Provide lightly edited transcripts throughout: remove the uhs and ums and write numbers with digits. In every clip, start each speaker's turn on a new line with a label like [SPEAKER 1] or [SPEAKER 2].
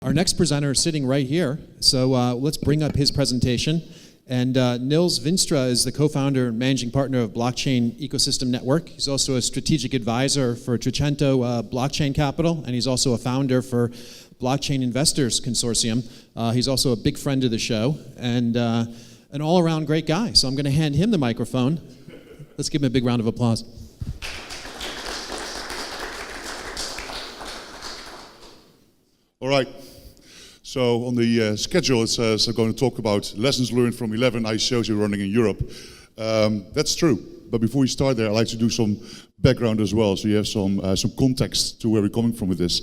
[SPEAKER 1] Our next presenter is sitting right here, so let's bring up his presentation. And Nils Veenstra is the co-founder and managing partner of Blockchain Ecosystem Network. He's also a strategic advisor for Trecento Blockchain Capital, and he's also a founder for Blockchain Investors Consortium. He's also a big friend of the show, and an all-around great guy. So I'm going to hand him the microphone. Let's give him a big round of applause.
[SPEAKER 2] All right. So on the schedule it says I'm going to talk about lessons learned from 11 ICOs you're running in Europe. That's true. But before we start there, I'd like to do some background as well, so you have some context to where we're coming from with this.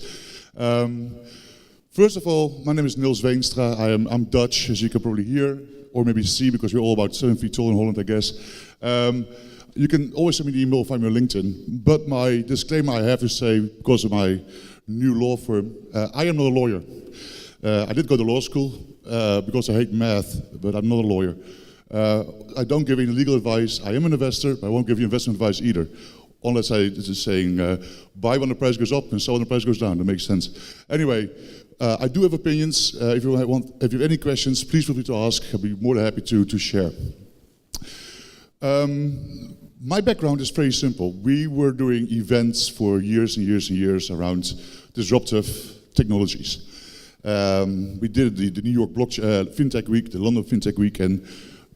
[SPEAKER 2] First of all, my name is Nils Veenstra. I'm Dutch, as you can probably hear, or maybe see, because we're all about 7 feet tall in Holland, I guess. You can always send me an email or find me on LinkedIn. But my disclaimer I have to say, because of my new law firm, I am not a lawyer. I did go to law school because I hate math, but I'm not a lawyer. I don't give any legal advice. I am an investor, but I won't give you investment advice either. Unless I just saying, buy when the price goes up and sell when the price goes down. That makes sense. Anyway, I do have opinions. If you have any questions, please feel free to ask. I'll be more than happy to share. My background is very simple. We were doing events for years and years and years around disruptive technologies. We did the New York FinTech Week, the London FinTech Week, and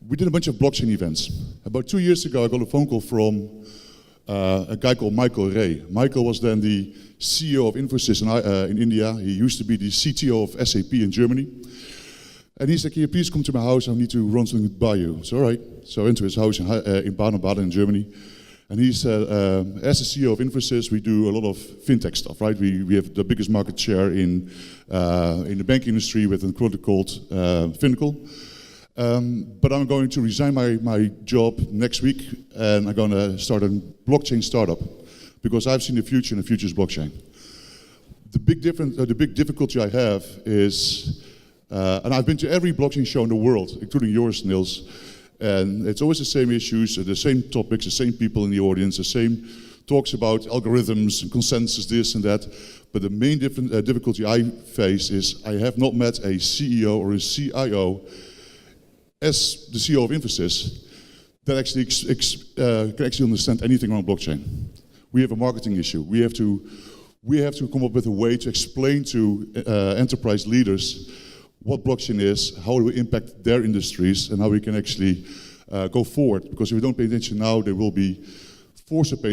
[SPEAKER 2] we did a bunch of blockchain events. About 2 years ago, I got a phone call from a guy called Michael Ray. Michael was then the CEO of Infosys in India. He used to be the CTO of SAP in Germany. And he said, can you please come to my house? I need to run something by you. So, all right. So I went to his house in Baden-Baden in Germany. And he said, as the CEO of Infosys, we do a lot of fintech stuff, right? We have the biggest market share in the banking industry with a product called Finacle. But I'm going to resign my job next week, and I'm going to start a blockchain startup because I've seen the future, and the future is blockchain. The big difficulty I have is, and I've been to every blockchain show in the world, including yours, Nils. And it's always the same issues, the same topics, the same people in the audience, the same talks about algorithms and consensus, this and that. But the main difficulty I face is I have not met a CEO or a CIO as the CEO of Infosys that actually can actually understand anything around blockchain. We have a marketing issue. We have to come up with a way to explain to enterprise leaders what blockchain is, how it will impact their industries, and how we can actually go forward. Because if we don't pay attention now, they will be forced to pay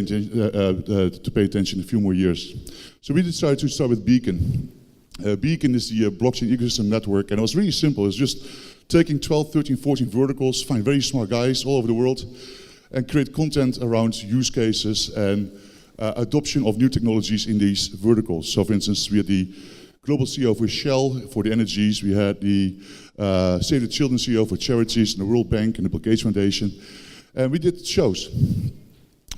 [SPEAKER 2] attention in a few more years. So we decided to start with Beacon. Beacon is the blockchain ecosystem network, and it was really simple. It's just taking 12, 13, 14 verticals, find very smart guys all over the world, and create content around use cases and adoption of new technologies in these verticals. So for instance, we had the global CEO for Shell for the energies. We had the Save the Children CEO for charities and the World Bank and the Bill Gates Foundation. And we did shows.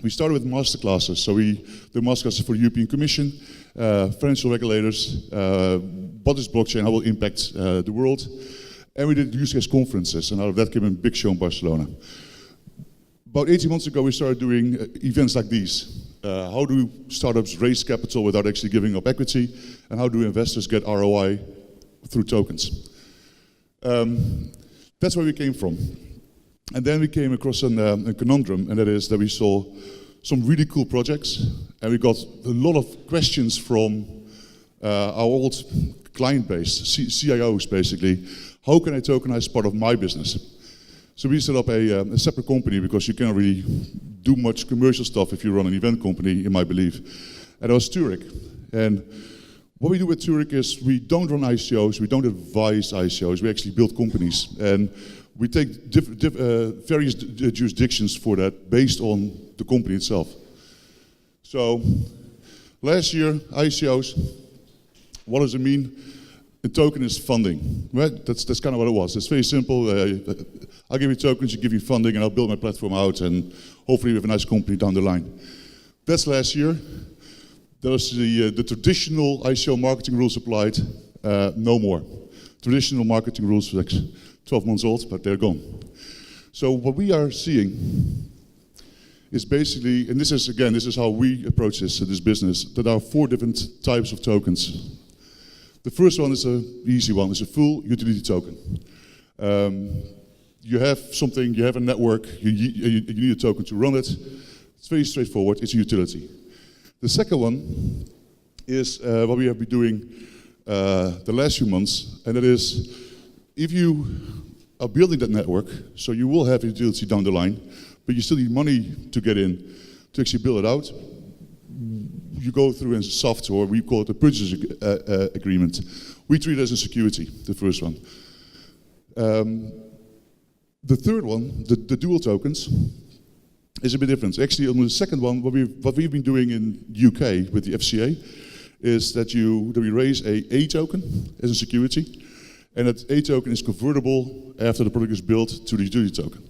[SPEAKER 2] We started with masterclasses. So we did masterclasses for the European Commission, financial regulators, what is blockchain, how will it impact the world. And we did use case conferences, and out of that came a big show in Barcelona. About 18 months ago, we started doing events like these. How do startups raise capital without actually giving up equity? And how do investors get ROI through tokens? That's where we came from. And then we came across a conundrum, and that is that we saw some really cool projects, and we got a lot of questions from our old client base, CIOs basically. How can I tokenize part of my business? So we set up a separate company because you cannot really do much commercial stuff if you run an event company, in my belief. And that was Turek. And what we do with Turek is we don't run ICOs, we don't advise ICOs, we actually build companies. And we take various jurisdictions for that based on the company itself. So last year, ICOs, what does it mean? A token is funding, right? That's kind of what it was. It's very simple. I'll give you tokens, you give me funding, and I'll build my platform out, and hopefully we have a nice company down the line. That's last year. There was the traditional ICO marketing rules applied. No more. Traditional marketing rules were like 12 months old, but they're gone. So what we are seeing is basically, and this is how we approach this business, that there are 4 different types of tokens. The first one is the easy one. It's a full utility token. You have something, you have a network, you need a token to run it. It's very straightforward, it's a utility. The second one is what we have been doing the last few months, and that is, if you are building that network, so you will have a utility down the line, but you still need money to get in to actually build it out. You go through in software, we call it a purchase agreement. We treat it as a security, the first one. The third one, the dual tokens, is a bit different. Actually, on the second one, what we've been doing in UK with the FCA is that we raise a token as a security, and that A token is convertible after the product is built to the utility token.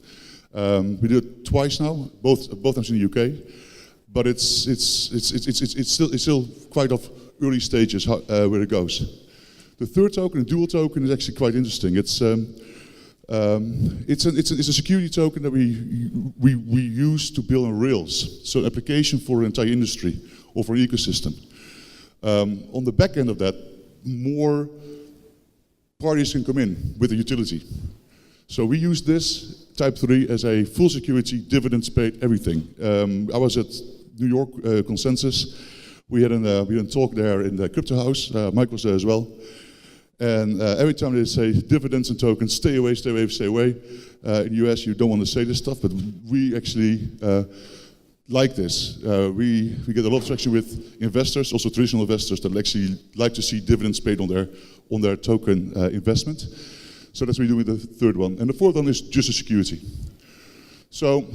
[SPEAKER 2] We do it twice now, both times in the UK, but it's still quite of early stages where it goes. The third token, the dual token, is actually quite interesting. It's a security token that we use to build on Rails, so an application for an entire industry or for an ecosystem. On the back end of that, more parties can come in with a utility. So we use this type 3 as a full security, dividends paid, everything. I was at New York Consensus. We had a talk there in the crypto house. Mike was there as well. And every time they say dividends and tokens, stay away, stay away, stay away. In the US, you don't want to say this stuff, but we actually like this. We get a lot of traction with investors, also traditional investors, that actually like to see dividends paid on their token investment. So that's what we do with the third one. And the fourth one is just a security. So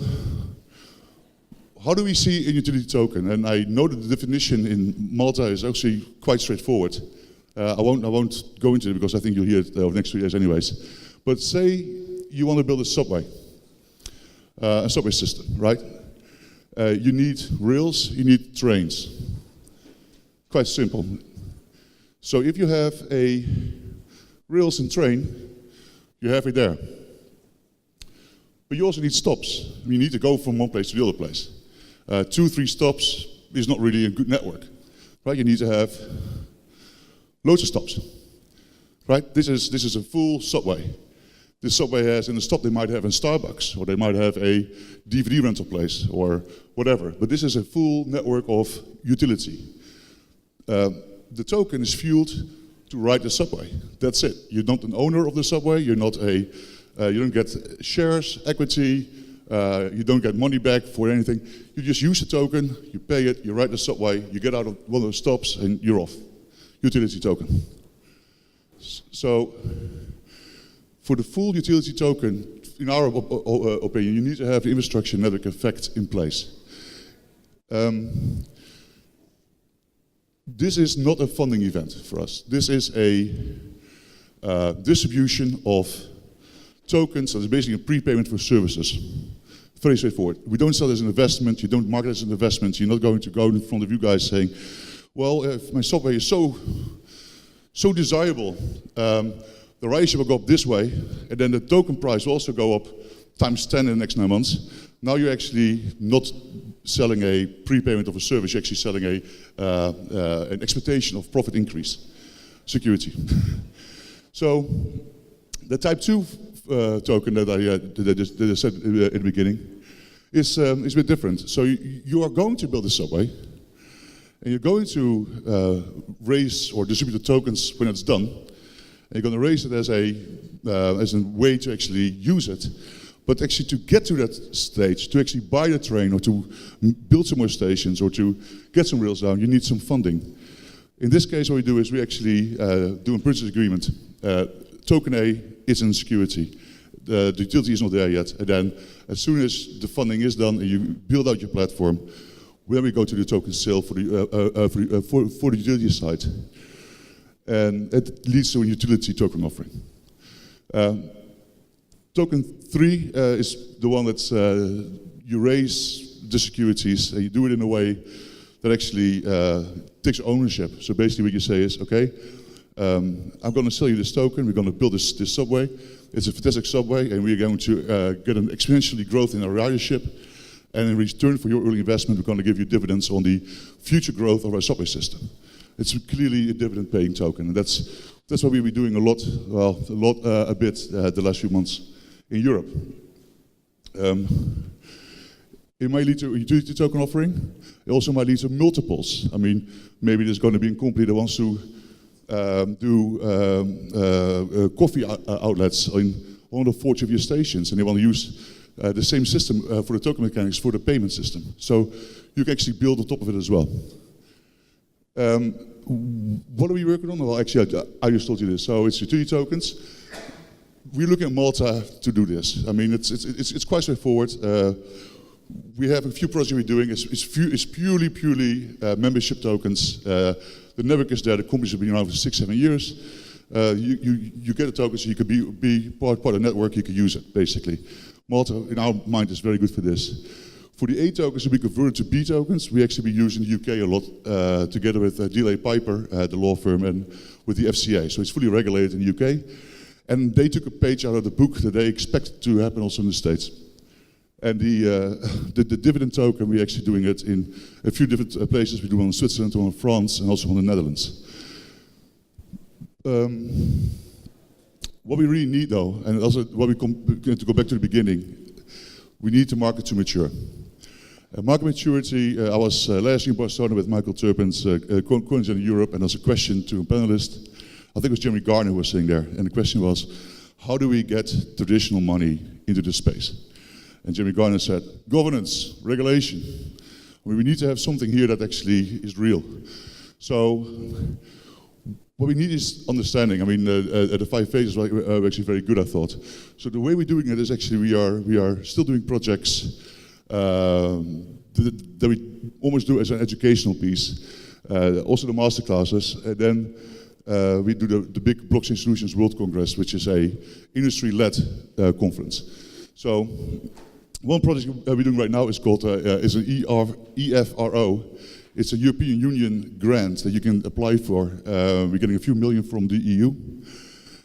[SPEAKER 2] how do we see a utility token? And I know that the definition in Malta is actually quite straightforward. I won't go into it because I think you'll hear it over the next 2 years anyways. But say you want to build a subway system, right? You need rails, you need trains. Quite simple. So if you have a rails and train, you have it there. But you also need stops. You need to go from one place to the other place. 2, 3 stops is not really a good network, right? You need to have loads of stops, right? This is a full subway. This subway has, in the stop they might have a Starbucks, or they might have a DVD rental place, or whatever. But this is a full network of utility. The token is fueled to ride the subway. That's it. You're not an owner of the subway. You're not you don't get shares, equity. You don't get money back for anything. You just use the token. You pay it. You ride the subway. You get out of one of the stops, and you're off. Utility token. So, for the full utility token, in our opinion, you need to have the infrastructure network effect in place. This is not a funding event for us. This is a distribution of tokens that is basically a prepayment for services. Very straightforward. We don't sell it as an investment. You don't market it as an investment. You're not going to go in front of you guys saying, well, if my subway is so desirable, the ridership will go up this way, and then the token price will also go up times 10 in the next 9 months. Now you're actually not selling a prepayment of a service, you're actually selling an expectation of profit increase, security. So the type 2 token that I said in the beginning is a bit different. So you are going to build a subway, and you're going to raise or distribute the tokens when it's done. And you're going to raise it as a way to actually use it. But actually to get to that stage, to actually buy the train or to build some more stations or to get some rails down, you need some funding. In this case, what we do is we actually do a purchase agreement. Token A is in security. The utility is not there yet. And then as soon as the funding is done and you build out your platform, then we go to the token sale for the utility side. And it leads to a utility token offering. Token 3 is the one that's you raise the securities and you do it in a way that actually takes ownership. So basically what you say is, okay, I'm going to sell you this token, we're going to build this subway. It's a fantastic subway and we're going to get an exponentially growth in our ridership. And in return for your early investment, we're going to give you dividends on the future growth of our subway system. It's clearly a dividend-paying token, and that's what we'll be doing a bit the last few months in Europe. It might lead to a utility token offering. It also might lead to multiples. I mean, maybe there's going to be a company that wants to do coffee outlets in one of the 40 of your stations, and they want to use the same system for the token mechanics for the payment system. So you can actually build on top of it as well. What are we working on? Well, actually, I just told you this. So it's utility tokens. We're looking at Malta to do this. I mean, it's quite straightforward. We have a few projects we're doing. It's purely membership tokens. The network is there. The companies have been around for 6-7 years. You get a token, so you could be part of the network. You can use it basically. Malta, in our mind, is very good for this. For the A tokens to be converted to B tokens, we actually be using the UK a lot, together with DLA Piper, the law firm, and with the FCA. So it's fully regulated in the UK. And they took a page out of the book that they expect to happen also in the States. And the dividend token, we're actually doing it in a few different places. We do one in Switzerland, one in France, and also one in the Netherlands. What we really need, though, and also what we to go back to the beginning, we need the market to mature. Market maturity, I was last year in Barcelona with Michael Turpin's CoinAgenda Europe, and there was a question to a panelist. I think it was Jeremy Garner who was sitting there, and the question was, how do we get traditional money into this space? And Jeremy Garner said, governance, regulation. I mean, we need to have something here that actually is real. So what we need is understanding. I mean, the 5 phases are actually very good, I thought. So the way we're doing it is actually we are still doing projects that we almost do as an educational piece. Also the masterclasses, and then we do the big Blockchain Solutions World Congress, which is a industry-led conference. So one project we're doing right now is called is an EFRO. It's a European Union grant that you can apply for. We're getting a few million from the EU.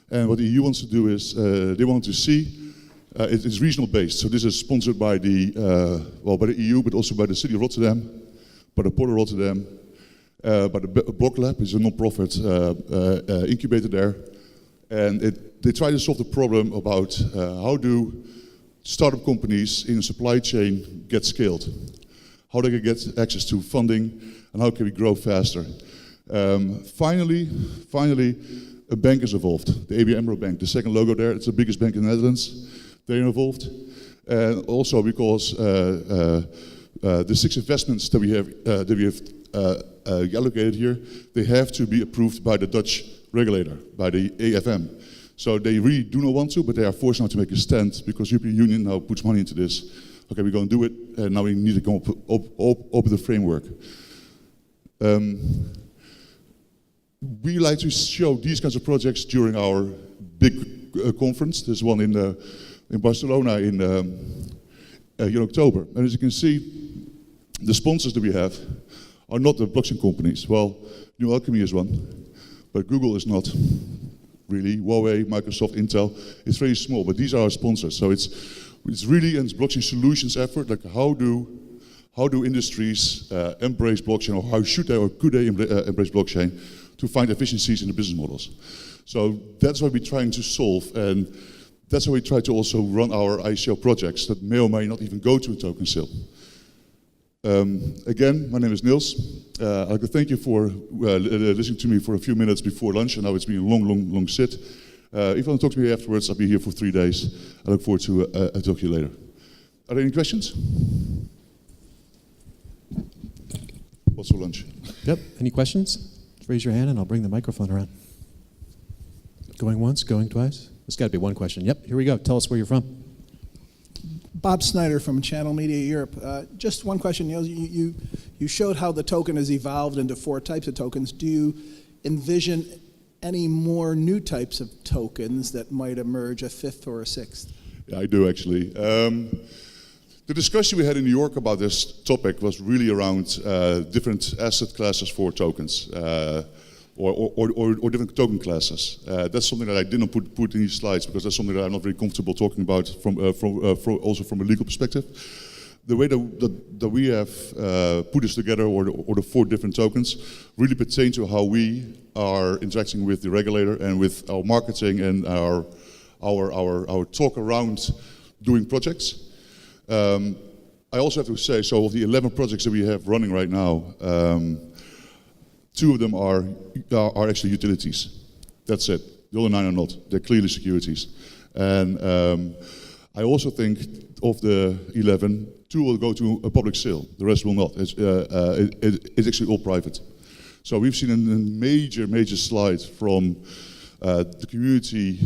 [SPEAKER 2] And what the EU wants to do is they want to see, it's regional based. So this is sponsored by the EU, but also by the City of Rotterdam, by the Port of Rotterdam, by the Block Lab, is a non-profit incubator there. And they try to solve the problem about how do startup companies in a supply chain get scaled. How they can get access to funding, and how can we grow faster. Finally, a bank is involved, the Avm Bank, the second logo there. It's the biggest bank in the Netherlands. They're involved. And also because the 6 investments that we have allocated here, they have to be approved by the Dutch regulator, by the Avm. So they really do not want to, but they are forced now to make a stand because the European Union now puts money into this. Okay, we're going to do it, and now we need to come up the framework. We like to show these kinds of projects during our big conference. There's one in Barcelona in October. And as you can see, the sponsors that we have are not the blockchain companies. Well, New Alchemy is one, but Google is not. Really, Huawei, Microsoft, Intel, it's very small, but these are our sponsors. So it's really a blockchain solutions effort. Like how do industries embrace blockchain, or how should they or could they embrace blockchain to find efficiencies in the business models? So that's what we're trying to solve, and that's how we try to also run our ICO projects that may or may not even go to a token sale. Again, my name is Nils. I'd like to thank you for listening to me for a few minutes before lunch. I know it's been a long sit. If you want to talk to me afterwards, I'll be here for 3 days. I look forward to talk to you later. Are there any questions? What's for lunch?
[SPEAKER 1] Yep. Any questions? Raise your hand and I'll bring the microphone around. Going once, going twice? There's got to be one question. Yep, here we go. Tell us where you're from.
[SPEAKER 3] Bob Snyder from Channel Media Europe. Just one question, Niels. You showed how the token has evolved into 4 types of tokens. Do you envision any more new types of tokens that might emerge, a 5th or a 6th?
[SPEAKER 2] Yeah, I do actually. The discussion we had in New York about this topic was really around different asset classes for tokens, or different token classes. That's something that I didn't put in these slides because that's something that I'm not very comfortable talking about also from a legal perspective. the way that we have put this together, or the 4 different tokens, really pertain to how we are interacting with the regulator and with our marketing and our talk around doing projects. I also have to say, so of the 11 projects that we have running right now, 2 of them are actually utilities. That's it. The other 9 are not. They're clearly securities. And I also think of the 11, 2 will go to a public sale. The rest will not. It's actually all private. So we've seen a major slide from the community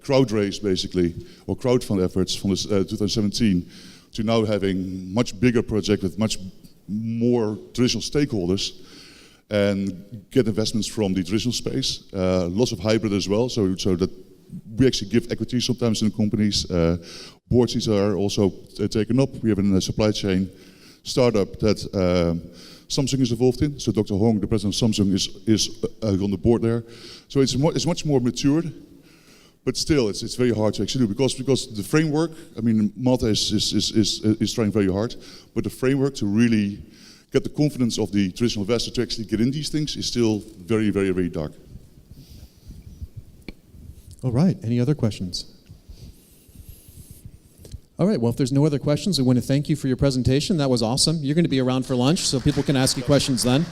[SPEAKER 2] crowd raise, basically, or crowdfund efforts from 2017 to now having much bigger project with much more traditional stakeholders and get investments from the traditional space. Lots of hybrid as well, so that we actually give equity sometimes in the companies. Board seats are also taken up. We have a supply chain startup that Samsung is involved in. So Dr. Hong, the president of Samsung, is on the board there. So it's much more matured, but still it's very hard to actually do because the framework. I mean, Malta is trying very hard, but the framework to really get the confidence of the traditional investor to actually get in these things is still very dark.
[SPEAKER 1] All right, any other questions? All right, well, if there's no other questions, we want to thank you for your presentation. That was awesome. You're going to be around for lunch, so people can ask you questions then.